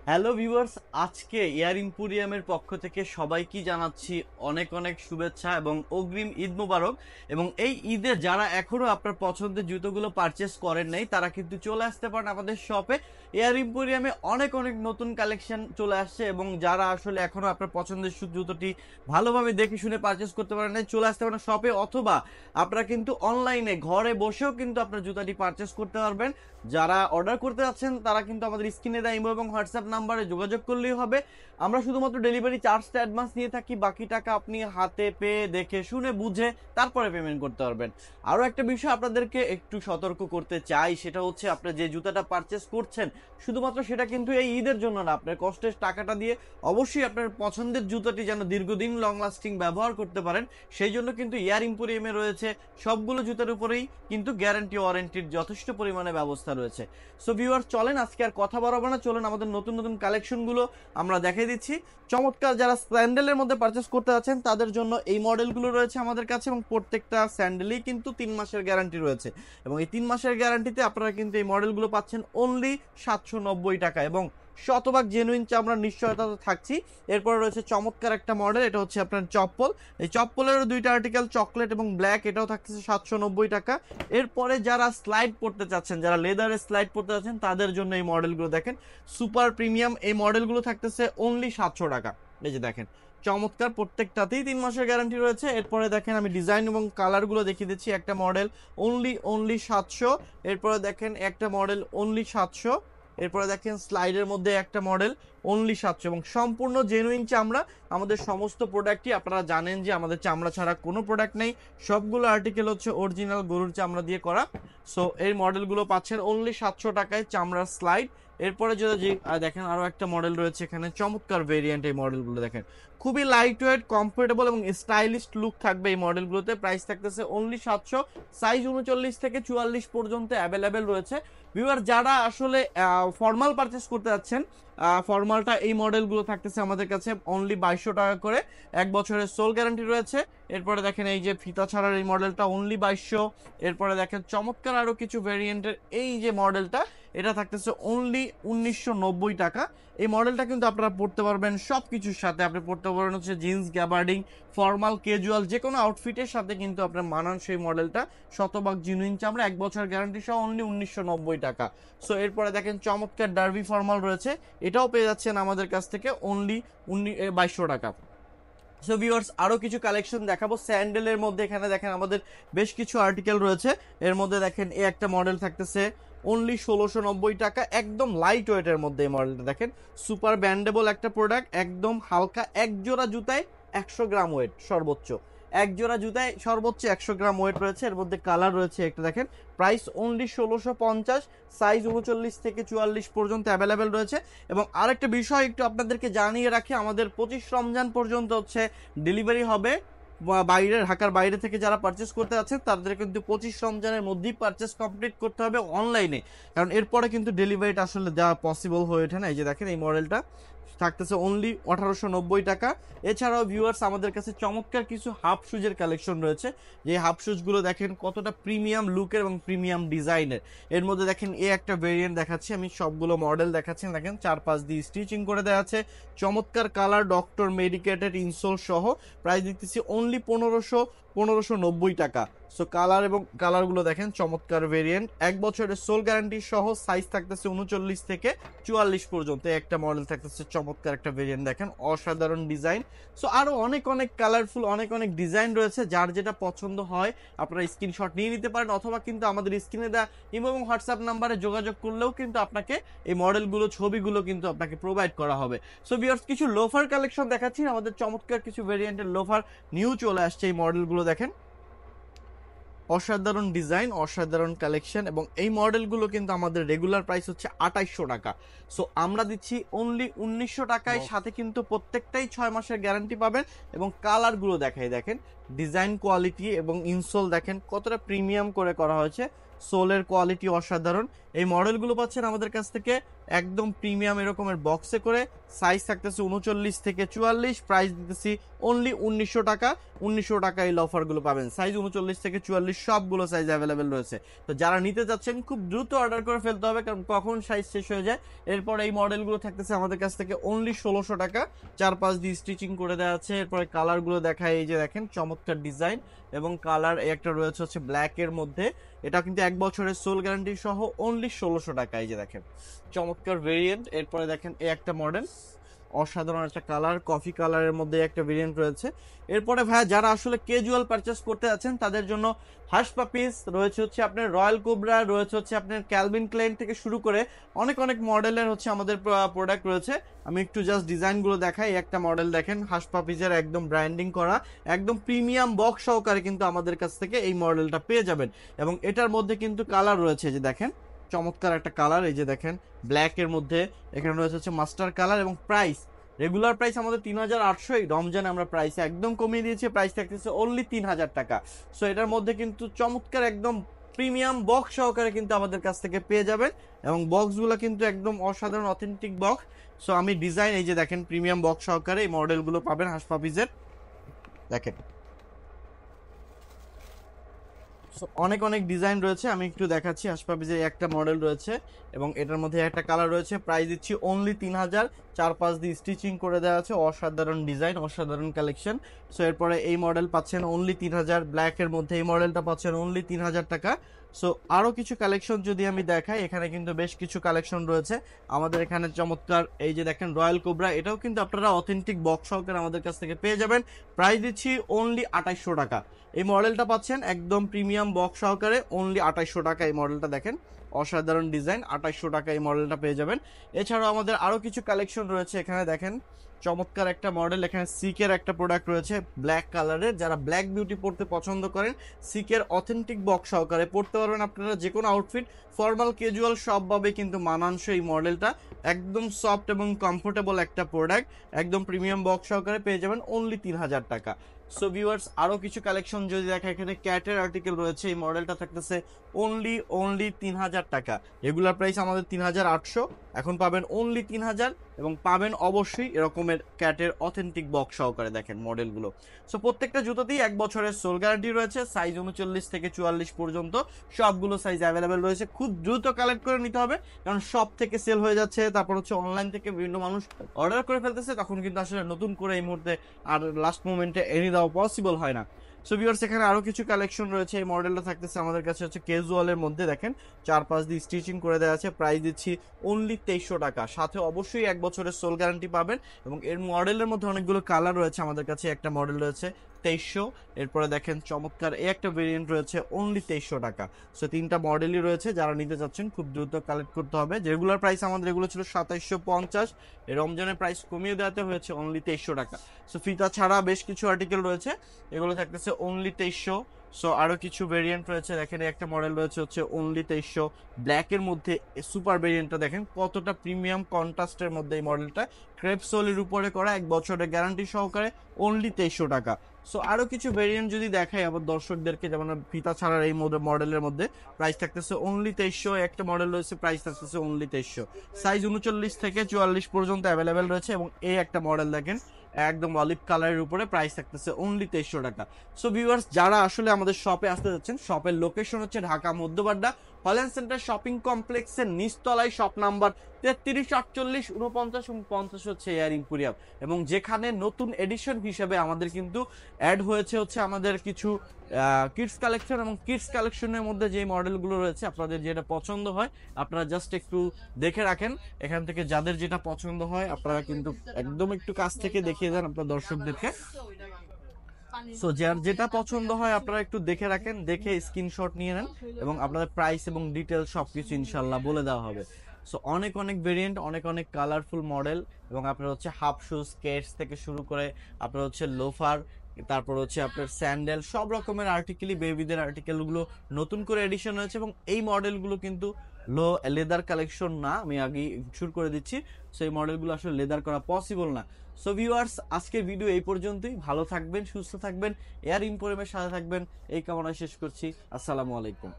Hello viewers, আজকে air ইম্পোরিয়ামের পক্ষ থেকে সবাইকে জানাচ্ছি অনেক অনেক শুভেচ্ছা এবং অগ্রিম ঈদ মুবারক। এবং এই ঈদে যারা এখনো আপনার পছন্দের জুতোগুলো পারচেস করেন নাই তারা কিন্তু চলে আসতে পারেন আমাদের শপে। এয়ার ইম্পোরিয়ামে অনেক অনেক নতুন কালেকশন চলে আসছে এবং যারা আসলে এখনো আপনার পছন্দের জুতোটি ভালোভাবে দেখে শুনে পারচেস করতে পারেন নাই, চলে আসতে পারেন শপে, অথবা আপনারা কিন্তু অনলাইনে ঘরে বসেও কিন্তু আপনার জুতাটি পারচেস করতে পারবেন। যারা অর্ডার করতে যাচ্ছেন তারা কিন্তু আমাদের স্ক্রিনে দেওয়া ইমো এবং হোয়াটসঅ্যাপ নাম্বারে যোগাযোগ করলেই হবে। আমরা শুধুমাত্র ডেলিভারি চার্জটা অ্যাডভান্স নিয়ে থাকি, বাকি টাকা আপনি হাতে পেয়ে দেখে শুনে বুঝে তারপরে পেমেন্ট করতে পারবেন। আরও একটা বিষয় আপনাদেরকে একটু সতর্ক করতে চাই, সেটা হচ্ছে আপনার যে জুতাটা পারচেস করছেন শুধুমাত্র সেটা কিন্তু এই ঈদের জন্য না। আপনার কষ্টের টাকাটা দিয়ে অবশ্যই আপনার পছন্দের জুতাটি যেন দীর্ঘদিন লং লাস্টিং ব্যবহার করতে পারেন, সেই জন্য কিন্তু এয়ার ইম্পোরিয়ামে রয়েছে সবগুলো জুতার উপরেই কিন্তু গ্যারান্টি ওয়ারেন্টির যথেষ্ট পরিমাণে ব্যবস্থা রয়েছে। সো ভিউয়ার, চলেন আজকে আর কথা বাড়াবো না, চলেন আমাদের নতুন নতুন কালেকশনগুলো আমরা দেখিয়ে দিচ্ছি। চমৎকার যারা স্যান্ডেলের মধ্যে পারচেস করতে আছেন তাদের জন্য এই মডেলগুলো রয়েছে আমাদের কাছে, এবং প্রত্যেকটা স্যান্ডেলই কিন্তু 3 মাসের গ্যারান্টি রয়েছে। এবং এই 3 মাসের গ্যারান্টিতে আপনারা কিন্তু এই মডেলগুলো পাচ্ছেন অনলি 790 টাকা, এবং শতভাগ জেনুইন চামড়ার নিশ্চয়তা তো থাকছি। এরপরে রয়েছে চমৎকার একটা মডেল, এটা হচ্ছে আপনার চপ্পল। এই চপ্পলেরও দুইটা আর্টিকেল, চকলেট এবং ব্ল্যাক, এটাও থাকতেছে 790 টাকা। এরপরে যারা স্লাইড পড়তে চাচ্ছেন, যারা লেদারে স্লাইড পড়তে চাচ্ছেন তাদের জন্য এই মডেলগুলো দেখেন, সুপার প্রিমিয়াম এই মডেলগুলো থাকতেছে অনলি 700 টাকা। এই যে দেখেন চমৎকার, প্রত্যেকটাতেই 3 মাসের গ্যারান্টি রয়েছে। এরপরে দেখেন আমি ডিজাইন এবং কালারগুলো দেখিয়ে দিচ্ছি। একটা মডেল অনলি 700, এরপরে দেখেন একটা মডেল অনলি 700, এরপরে দেখেন স্লাইডের মধ্যে একটা মডেল অনলি 700, এবং সম্পূর্ণ জেনুইন চামড়া। আমাদের সমস্ত প্রোডাক্টই আপনারা জানেন যে আমাদের চামড়া ছাড়া কোনো প্রোডাক্ট নেই, সবগুলো আর্টিকেল হচ্ছে অরিজিনাল গরুর চামড়া দিয়ে করা। সো এই মডেলগুলো পাচ্ছেন অনলি 700 টাকায় চামড়ার স্লাইড। এরপরে যদি দেখেন আরও একটা মডেল রয়েছে এখানে, চমৎকার ভেরিয়েন্ট। এই মডেলগুলো দেখেন খুবই লাইট ওয়েট, কমফোর্টেবল এবং স্টাইলিশ লুক থাকবে এই মডেলগুলোতে। প্রাইস থাকতেছে অনলি 700, সাইজ 39 থেকে 44 পর্যন্ত অ্যাভেলেবেল রয়েছে। ভিউয়ার, যারা আসলে ফর্মাল পারচেস করতে যাচ্ছেন, ফর্মালটা এই মডেলগুলো থাকতেছে আমাদের কাছে অনলি 2200 টাকা করে, 1 বছরের সোল গ্যারান্টি রয়েছে। এরপরে দেখেন এই যে ফিতা ছাড়ার এই মডেলটা অনলি 2200। এরপরে দেখেন চমৎকার আরও কিছু ভেরিয়েন্টের এই যে মডেলটা, এটা থাকতেছে অনলি 1990 টাকা। এই মডেলটা কিন্তু আপনারা পড়তে পারবেন সব কিছুর সাথে। আপনি পড়তে পারবেন হচ্ছে জিন্স, গ্যাবার্ডিং, ফর্মাল, ক্যাজুয়াল, যে কোনো আউটফিটের সাথে কিন্তু আপনার মানান সেই মডেলটা। শতভাগ জিনুইন চামড়া, 1 বছর গ্যারান্টি সহ অনলি 1990 টাকা। সো এরপরে দেখেন চমৎকার ডার্বি ফর্মাল রয়েছে, এটাও পেয়ে যাচ্ছেন আমাদের কাছ থেকে অনলি 2200 টাকা। সো ভিউয়ার্স, আরও কিছু কালেকশন দেখাবো স্যান্ডেলের মধ্যে। এখানে দেখেন আমাদের বেশ কিছু আর্টিকেল রয়েছে। এর মধ্যে দেখেন এই একটা মডেল থাকতেছে অনলি 1690 টাকা, একদম লাইট ওয়েটের মধ্যে। এই মডেলটা দেখেন সুপার ব্যান্ডেবল একটা প্রোডাক্ট, একদম হালকা। এক জোড়া জুতায় 100 গ্রাম ওয়েট সর্বোচ্চ, এক জোড়া জুতায় সর্বোচ্চ 100 গ্রাম ওয়েট রয়েছে। এর মধ্যে কালার রয়েছে একটা দেখেন, প্রাইস অনলি 1650, সাইজ 39 থেকে 44 পর্যন্ত অ্যাভেলেবেল রয়েছে। এবং আরেকটা বিষয় একটু আপনাদেরকে জানিয়ে রাখি, আমাদের 25 রমজান পর্যন্ত হচ্ছে ডেলিভারি হবে। বাইরে, ঢাকার বাইরে থেকে যারা পারচেস করতে যাচ্ছেন তাদের কিন্তু 25 রমজানের মধ্যেই পারচেস কমপ্লিট করতে হবে অনলাইনে, কারণ এরপরে কিন্তু ডেলিভারিটা আসলে দেওয়া পসিবল হয়ে ওঠে না। এই যে দেখেন এই মডেলটা থাকতেছে অনলি 1890 টাকা। এছাড়াও ভিউয়ার্স, আমাদের কাছে চমৎকার কিছু হাফ শুজের কালেকশন রয়েছে, যে হাফ শুজগুলো দেখেন কতটা প্রিমিয়াম লুকের এবং প্রিমিয়াম ডিজাইনের। এর মধ্যে দেখেন এ একটা ভেরিয়েন্ট দেখাচ্ছি আমি, সবগুলো মডেল দেখাচ্ছি দেখেন, 4-5 দিয়ে স্টিচিং করে দেওয়া আছে, চমৎকার কালার, ডক্টর মেডিকেটেড ইনসোল সহ। প্রাইস দিতেছি অনলি 1590 টাকা। সো কালার এবং কালারগুলো দেখেন চমৎকার ভেরিয়েন্ট, 1 বছরের সোল গ্যারান্টি সহ। সাইজ থাকতেছে 39 থেকে 44 পর্যন্ত। একটা মডেল থাকতেছে চমৎকার একটা ভেরিয়েন্ট দেখেন, অসাধারণ ডিজাইন। সো আরো অনেক অনেক কালারফুল, অনেক অনেক ডিজাইন রয়েছে। যার যেটা পছন্দ হয় আপনারা স্ক্রিনশট নিয়ে নিতে পারেন, অথবা কিন্তু আমাদের স্ক্রিনে দেওয়া ইমো এবং হোয়াটসঅ্যাপ নাম্বারে যোগাযোগ করলেও কিন্তু আপনাকে এই মডেলগুলো, ছবিগুলো কিন্তু আপনাকে প্রোভাইড করা হবে। সো ভিউয়ার্স, কিছু লোফার কালেকশন দেখাচ্ছি, আমাদের চমৎকার কিছু ভেরিয়েন্টের লোফার নিউ চলে আসছে। এই মডেলগুলো দেখেন, অসাধারণ ডিজাইন, অসাধারণ কালেকশন, এবং এই মডেলগুলো কিন্তু আমাদের রেগুলার প্রাইস হচ্ছে 2800 টাকা। সো আমরা দিচ্ছি অনলি 1900 টাকায়, সাথে কিন্তু প্রত্যেকটাই 6 মাসের গ্যারান্টি পাবেন। এবং কালারগুলো দেখাই দেখেন, ডিজাইন কোয়ালিটি এবং ইনসোল দেখেন কতটা প্রিমিয়াম করে করা হয়েছে, সোলের কোয়ালিটি অসাধারণ। এই মডেলগুলো পাচ্ছেন আমাদের কাছ থেকে একদম প্রিমিয়াম এরকমের বক্সে করে, সাইজ থাকতেছে 39 থেকে 44, প্রাইস দিতেছি অনলি 1900 টাকা। 1900 টাকা এই অফারগুলো পাবেন, সাইজ 39 থেকে 44 সবগুলো সাইজ অ্যাভেলেবেল রয়েছে। তো যারা নিতে যাচ্ছেন খুব দ্রুত অর্ডার করে ফেলতে হবে, কারণ কখন সাইজ শেষ হয়ে যায়। এরপর এই মডেলগুলো থাকতেছে আমাদের কাছ থেকে অনলি 1600 টাকা, 4-5 দিয়ে স্টিচিং করে দেওয়া আছে। এরপরে কালারগুলো দেখায়, এই যে দেখেন চমৎকার ডিজাইন এবং কালার। একটা রয়েছে হচ্ছে ব্ল্যাক এর মধ্যে, এটা কিন্তু 1 বছরের সোল গ্যারান্টি সহ অনলি 1600 টাকা। এই যে দেখেন চমৎকার ভেরিয়েন্ট। এরপরে দেখেন এই একটা মডেল, অসাধারণ একটা কালার, কফি কালারের মধ্যে একটা ভেরিয়েন্ট রয়েছে। এরপরে ভাইয়া যারা আসলে ক্যাজুয়াল পারচেস করতে যাচ্ছেন তাদের জন্য হাস পাপিস রয়েছে, হচ্ছে আপনার রয়্যাল কোবরা রয়েছে, হচ্ছে আপনার ক্যালভিন ক্লেইন থেকে শুরু করে অনেক অনেক মডেলের হচ্ছে আমাদের প্রোডাক্ট রয়েছে। আমি একটু জাস্ট ডিজাইনগুলো দেখাই। একটা মডেল দেখেন হাস পাপিসের একদম ব্র্যান্ডিং করা, একদম প্রিমিয়াম বক্স সহকারে কিন্তু আমাদের কাছ থেকে এই মডেলটা পেয়ে যাবেন। এবং এটার মধ্যে কিন্তু কালার রয়েছে, যে দেখেন চমৎকার একটা কালার, এই যে দেখেন ব্ল্যাক এর মধ্যে, এখানে রয়েছে হচ্ছে মাস্টার কালার। এবং প্রাইস, রেগুলার প্রাইস আমাদের 3800, এই রমজানে আমরা প্রাইস একদম কমিয়ে দিয়েছি, প্রাইস থাকতেছে অনলি 3000 টাকা। সো এটার মধ্যে কিন্তু চমৎকার একদম প্রিমিয়াম বক্স সহকারে কিন্তু আমাদের কাছ থেকে পেয়ে যাবেন। এবং বক্সগুলো কিন্তু একদম অসাধারণ অথেন্টিক বক্স। সো আমি ডিজাইন, এই যে দেখেন প্রিমিয়াম বক্স সহকারে এই মডেলগুলো পাবেন হাস পাপিজের। দেখেন অনেক অনেক ডিজাইন রয়েছে, আমি একটু দেখাচ্ছি। হাসপাপিজের একটা মডেল রয়েছে এবং এটার মধ্যে একটা কালার রয়েছে, প্রাইস দিচ্ছি অনলি 3000, 4-5 দিয়ে স্টিচিং করে দেওয়া আছে, অসাধারণ ডিজাইন, অসাধারণ কালেকশন। সো এরপরে এই মডেল পাচ্ছেন অনলি 3000, ব্ল্যাকের মধ্যে এই মডেলটা পাচ্ছেন অনলি 3000 টাকা। সো আরও কিছু কালেকশন যদি আমি দেখাই, এখানে কিন্তু বেশ কিছু কালেকশন রয়েছে আমাদের এখানে চমৎকার। এই যে দেখেন রয়্যাল কোবরা, এটাও কিন্তু আপনারা অথেন্টিক বক্স সহকারে আমাদের কাছ থেকে পেয়ে যাবেন, প্রাইস দিচ্ছি অনলি 2800 টাকা। এই মডেলটা পাচ্ছেন একদম প্রিমিয়াম বক্স সহকারে অনলি 2800 টাকা। এই মডেলটা দেখেন অসাধারণ ডিজাইন, 2800 টাকা এই মডেলটা পেয়ে যাবেন। এছাড়াও আমাদের আরও কিছু কালেকশন রয়েছে, এখানে দেখেন চমৎকার একটা মডেল, এখানে সিকের একটা প্রোডাক্ট রয়েছে ব্ল্যাক কালারের। যারা ব্ল্যাক বিউটি পরতে পছন্দ করেন, সিকের অথেন্টিক বক্স সহকারে পরতে পারবেন আপনারা যে কোনো আউটফিট, ফর্মাল ক্যাজুয়াল সবভাবে কিন্তু মানানসই এই মডেলটা, একদম সফট এবং কমফোর্টেবল একটা প্রোডাক্ট, একদম প্রিমিয়াম বক্স সহকারে পেয়ে যাবেন অনলি 3000 টাকা। সো ভিউয়ার্স আরও কিছু কালেকশন যদি দেখা, এখানে ক্যাটের আর্টিকেল রয়েছে, এই মডেলটা থাকতেছে অনলি 3000 টাকা। রেগুলার প্রাইস আমাদের 3800, এখন পাবেন অনলি 3000 এবং পাবেন অবশ্যই এরকমের ক্যাটের অথেন্টিক বক্স সহকারে। দেখেন মডেলগুলো। সো প্রত্যেকটা জুতোতেই 1 বছরের সোল গ্যারান্টি রয়েছে, সাইজ 39 থেকে 44 পর্যন্ত সবগুলো সাইজ অ্যাভেলেবেল রয়েছে। খুব দ্রুত কালেক্ট করে নিতে হবে, কারণ সব থেকে সেল হয়ে যাচ্ছে, তারপর হচ্ছে অনলাইন থেকে বিভিন্ন মানুষ অর্ডার করে ফেলতেছে, তখন কিন্তু আসলে নতুন করে এই মুহূর্তে আর লাস্ট মোমেন্টে এনে দেওয়া পসিবল হয় না। সো ভিউয়ার্স এখানে আরো কিছু কালেকশন রয়েছে, এই মডেলটা থাকতেছে আমাদের কাছে হচ্ছে ক্যাজুয়ালের মধ্যে, দেখেন 4-5 দিয়ে স্টিচিং করে দেওয়া আছে, প্রাইস দিচ্ছি অনলি 2300 টাকা, সাথে অবশ্যই 1 বছরের সোল গ্যারান্টি পাবেন। এবং এর মডেলের মধ্যে অনেকগুলো কালার রয়েছে, আমাদের কাছে একটা মডেল রয়েছে 2300, এরপরে দেখেন চমৎকার এই একটা ভেরিয়েন্ট রয়েছে অনলি 2300 টাকা। সো 3টা মডেলই রয়েছে, যারা নিতে চাচ্ছেন খুব দ্রুত কালেক্ট করতে হবে। রেগুলার প্রাইস আমাদের এগুলো ছিল 2750, এই রমজানের প্রাইস কমিয়ে দেওয়াতে হয়েছে অনলি 2300 টাকা। সো ফিতা ছাড়া বেশ কিছু আর্টিকেল রয়েছে, এগুলো থাকতেছে অনলি 2300। সো আরো কিছু ভেরিয়েন্ট রয়েছে, দেখেন একটা মডেল রয়েছে হচ্ছে অনলি 2300, ব্ল্যাকের মধ্যে সুপার ভেরিয়েন্টটা দেখেন কতটা প্রিমিয়াম কন্ট্রাস্টের মধ্যে এই মডেলটা, ক্রেপ সোলের উপরে করা, 1 বছরের গ্যারান্টি সহকারে অনলি 2300 টাকা। সো আরো কিছু ভেরিয়েন্ট যদি দেখাই আবার দর্শকদেরকে, যেমন ফিতা ছাড়ার এই মডেলের মধ্যে প্রাইস থাকতেছে অনলি 2300, একটা মডেল রয়েছে প্রাইস থাকতেছে অনলি 2300, সাইজ 39 থেকে 44 পর্যন্ত অ্যাভেলেবেল রয়েছে। এবং এই একটা মডেল দেখেন একদম অলিভ কালারের উপরে, প্রাইস থাকতেছে অনলি 2300 টাকা। সো ভিউয়ার্স যারা আসলে আমাদের শপে আসতে যাচ্ছেন, শপের লোকেশন হচ্ছে Dhaka Madhya Badda Holland centre shopping কমপ্লেক্সের নিচতলায়, শপ নাম্বার 33, 48, 49 এবং 50 হচ্ছে এয়ার ইম্পোরিয়াম। এবং যেখানে নতুন এডিশন হিসেবে আমাদের কিন্তু অ্যাড হয়েছে হচ্ছে আমাদের কিছু কিডস কালেকশন, এবং কিডস কালেকশনের মধ্যে যে মডেলগুলো রয়েছে আপনাদের যেটা পছন্দ হয় আপনারা জাস্ট একটু দেখে রাখেন, এখান থেকে যাদের যেটা পছন্দ হয় আপনারা কিন্তু একদম একটু কাছ থেকে দেখিয়ে দেন আপনার দর্শকদেরকে। সো যার যেটা পছন্দ হয় আপনারা একটু দেখে রাখেন, দেখে স্ক্রিনশট নিয়ে নেন এবং আপনাদের প্রাইস এবং ডিটেল সবকিছু ইনশাল্লাহ বলে দেওয়া হবে। সো অনেক অনেক ভেরিয়েন্ট, অনেক অনেক কালারফুল মডেল, এবং আপনার হচ্ছে হাফ শুজ, স্কেটস থেকে শুরু করে আপনার হচ্ছে লোফার, তারপর হচ্ছে আপনার স্যান্ডেল, সব রকমের আর্টিকেলই, বেবিদের আর্টিকেলগুলো নতুন করে এডিশন হয়েছে। এবং এই মডেলগুলো কিন্তু লেদার কালেকশন না, আমি আগেই শুরু করে দিচ্ছি। সো এই মডেলগুলো আসলে লেদার করা পসিবল না। সো ভিউয়ার্স আজকের ভিডিও এই পর্যন্তই, ভালো থাকবেন, সুস্থ থাকবেন, এয়ার ইম্পোরিয়ামের সাথে থাকবেন, এই কামনা শেষ করছি। আসসালামু আলাইকুম।